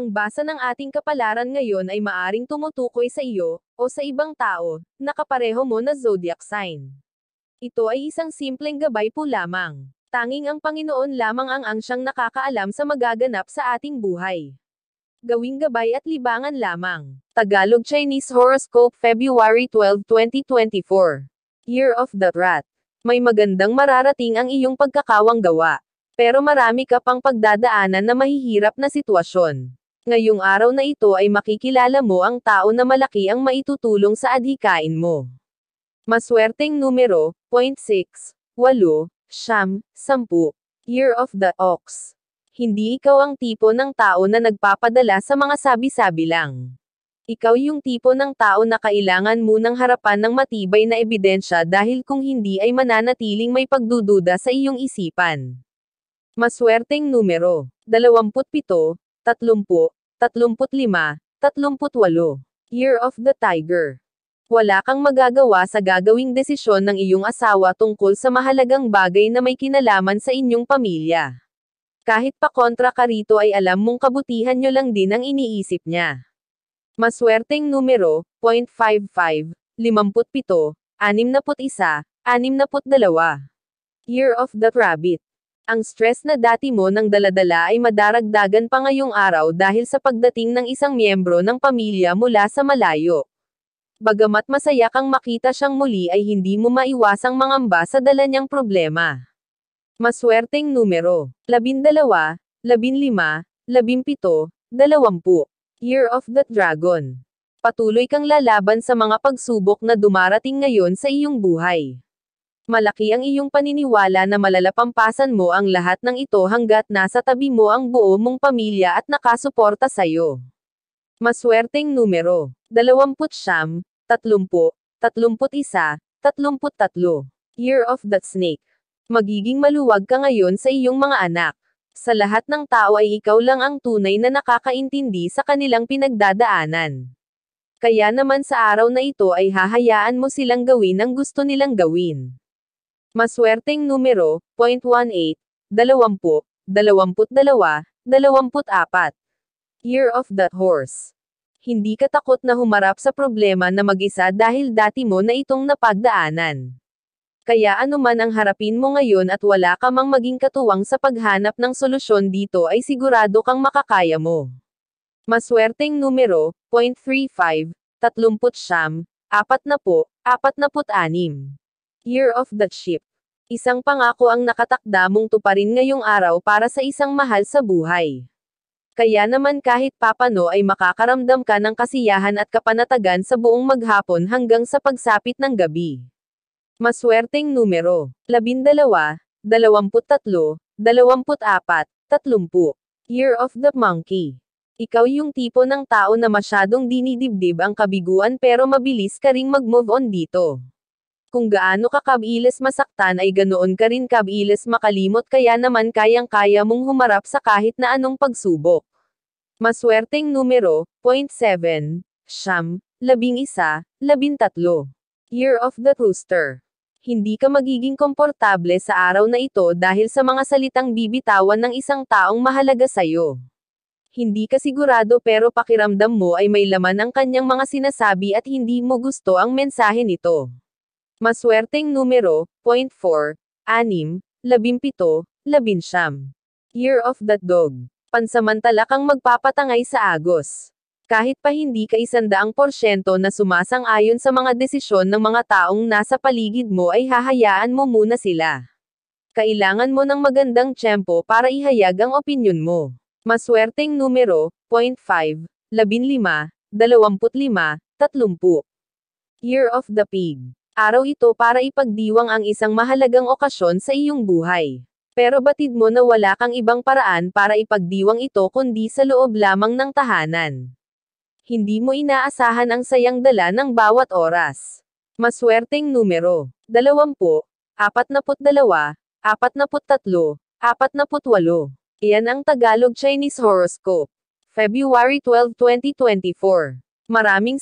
Ang basa ng ating kapalaran ngayon ay maaring tumutukoy sa iyo, o sa ibang tao, na kapareho mo na zodiac sign. Ito ay isang simpleng gabay po lamang. Tanging ang Panginoon lamang ang siyang nakakaalam sa magaganap sa ating buhay. Gawing gabay at libangan lamang. Tagalog Chinese Horoscope February 12, 2024. Year of the Rat. May magandang mararating ang iyong pagkakawang gawa. Pero marami ka pang pagdadaanan na mahihirap na sitwasyon. Ngayong araw na ito ay makikilala mo ang tao na malaki ang maitutulong sa adhikain mo. Maswerteng numero, 0.6, 8, 9, 10. Year of the Ox. Hindi ikaw ang tipo ng tao na nagpapadala sa mga sabi-sabi lang. Ikaw yung tipo ng tao na kailangan munang harapan ng matibay na ebidensya dahil kung hindi ay mananatiling may pagdududa sa iyong isipan. Maswerteng numero, 27, 30, 35, 38. Year of the Tiger. Wala kang magagawa sa gagawing desisyon ng iyong asawa tungkol sa mahalagang bagay na may kinalaman sa inyong pamilya. Kahit pa kontra ka rito ay alam mong kabutihan nyo lang din ang iniisip niya. Maswerteng numero, 0.55, 57, 61, 62. Year of the Rabbit. Ang stress na dati mo nang daladala ay madaragdagan pa ngayong araw dahil sa pagdating ng isang miyembro ng pamilya mula sa malayo. Bagamat masaya kang makita siyang muli ay hindi mo maiwasang mangamba sa dala niyang problema. Maswerteng numero, 12, 15, 17, 20. Year of the Dragon. Patuloy kang lalaban sa mga pagsubok na dumarating ngayon sa iyong buhay. Malaki ang iyong paniniwala na malalampasan mo ang lahat ng ito hanggat nasa tabi mo ang buo mong pamilya at nakasuporta sa'yo. Maswerteng numero, 29, 30, 31, 33. Year of the Snake. Magiging maluwag ka ngayon sa iyong mga anak. Sa lahat ng tao ay ikaw lang ang tunay na nakakaintindi sa kanilang pinagdadaanan. Kaya naman sa araw na ito ay hahayaan mo silang gawin ang gusto nilang gawin. Maswerteng numero, 0.18, 20, 22, 24. Year of the Horse. Hindi ka takot na humarap sa problema na mag-isa dahil dati mo na itong napagdaanan. Kaya anuman ang harapin mo ngayon at wala ka mang maging katuwang sa paghanap ng solusyon dito ay sigurado kang makakaya mo. Maswerteng numero, 0.35, 39, 40, 46. Year of the Sheep. Isang pangako ang nakatakda mong tuparin ngayong araw para sa isang mahal sa buhay. Kaya naman kahit papano ay makakaramdam ka ng kasiyahan at kapanatagan sa buong maghapon hanggang sa pagsapit ng gabi. Maswerteng numero, 12, 23, 24, 30. Year of the Monkey. Ikaw yung tipo ng tao na masyadong dinidibdib ang kabiguan pero mabilis ka ring mag-move on dito. Kung gaano ka kabilis masaktan ay ganoon ka rin kabilis makalimot kaya naman kayang-kaya mong humarap sa kahit na anong pagsubok. Maswerteng numero, 0.7, 11, 13. Year of the Rooster. Hindi ka magiging komportable sa araw na ito dahil sa mga salitang bibitawan ng isang taong mahalaga sa'yo. Hindi ka sigurado pero pakiramdam mo ay may laman ang kanyang mga sinasabi at hindi mo gusto ang mensahe nito. Maswerteng numero, 0.4, 6, 17, 19. Year of the Dog. Pansamantala kang magpapatangay sa agos. Kahit pa hindi ka 100% na sumasang-ayon sa mga desisyon ng mga taong nasa paligid mo ay hahayaan mo muna sila. Kailangan mo ng magandang tiyempo para ihayag ang opinyon mo. Maswerteng numero, 0.5, 15, 25, 30. Year of the Pig. Araw ito para ipagdiwang ang isang mahalagang okasyon sa iyong buhay. Pero batid mo na wala kang ibang paraan para ipagdiwang ito kundi sa loob lamang ng tahanan. Hindi mo inaasahan ang sayang dala ng bawat oras. Maswerteng numero, 20, 42, 43, 48. Iyan ang Tagalog Chinese Horoscope. February 12, 2024. Maraming